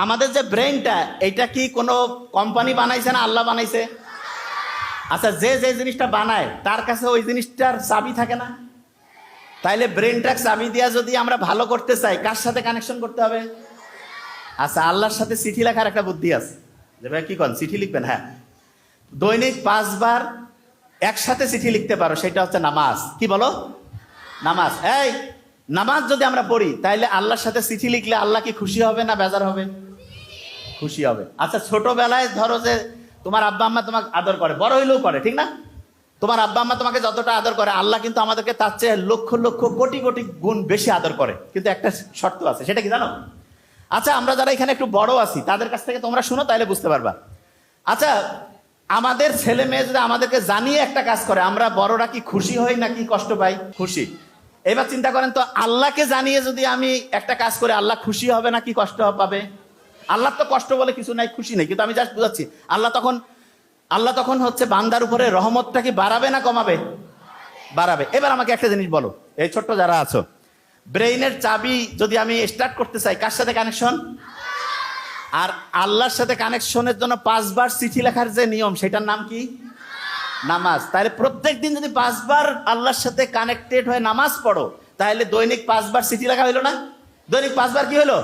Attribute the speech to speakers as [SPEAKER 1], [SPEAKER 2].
[SPEAKER 1] আমাদের যে ব্রেনটা, এটা কি কোনো কোম্পানি বানাইছে না আল্লাহ বানাইছে? আচ্ছা, যে যে জিনিসটা বানায় তার কাছে ওই জিনিসটার চাবি থাকে না? তাইলে ব্রেনটা চাবি দিয়া যদি আমরা ভালো করতে চাই, কার সাথে কানেকশন করতে হবে? আচ্ছা, আল্লাহর সাথে চিঠি লেখার একটা বুদ্ধি আছে। যে ভাই কি করেন, চিঠি লিখবেন? হ্যাঁ, দৈনিক 5 বার একসাথে চিঠি লিখতে পারো, সেটা হচ্ছে নামাজ। কি বলো? নামাজ। এই নামাজ যদি আমরা পড়ি, তাইলে আল্লাহর সাথে চিঠি লিখলে আল্লাহ কি খুশি হবে না বেজার হবে? খুশি হবে। আচ্ছা, ছোটবেলায় ধরো যে তোমার আব্বা আম্মা তোমাকে আদর করে, বড় হইলেও করে, ঠিক না? তোমার আব্বা আম্মা তোমাকে যতটা আদর করে, আল্লাহ কিন্তু আমাদেরকে তার চেয়ে লক্ষ লক্ষ কোটি কোটি গুণ বেশি আদর করে। কিন্তু একটা শর্ত আছে, সেটা কি জানো? আচ্ছা, আমরা যারা এখানে একটু বড় আছি তাদের কাছ থেকে তোমরা শুনো, তাইলে বুঝতে পারবা। আচ্ছা, আমাদের ছেলে মেয়ে যদি আমাদেরকে জানিয়ে একটা কাজ করে, আমরা বড়রা কি খুশি হই নাকি কষ্ট পাই? খুশি। এবার চিন্তা করেন তো, আল্লাহকে জানিয়ে যদি আমি একটা কাজ করে, আল্লাহ খুশি হবে নাকি কষ্ট পাবে? আল্লাহ তো কষ্ট বলে কিছু নাই, খুশি নেই। কিন্তু আমি জাস্ট বুঝাচ্ছি, আল্লাহ তখন হচ্ছে বান্দার উপরে রহমতটা কি বাড়াবে না কমাবে? বাড়াবে। এবার আমাকে একটা জিনিস বলো, এই ছোট্ট যারা আছো, ব্রেইনের চাবি যদি আমি স্টার্ট করতে চাই, কার সাথে কানেকশন? আর আল্লাহর সাথে কানেকশনের জন্য 5 বার চিঠি লেখার যে নিয়ম, সেটার নাম কি? নামাজ। তাহলে প্রত্যেক দিন যদি 5 বার আল্লাহর সাথে কানেক্টেড হয়ে নামাজ পড়ো, তাহলে দৈনিক 5 বার চিঠি লেখা হইলো না? দৈনিক 5 বার কি হলো?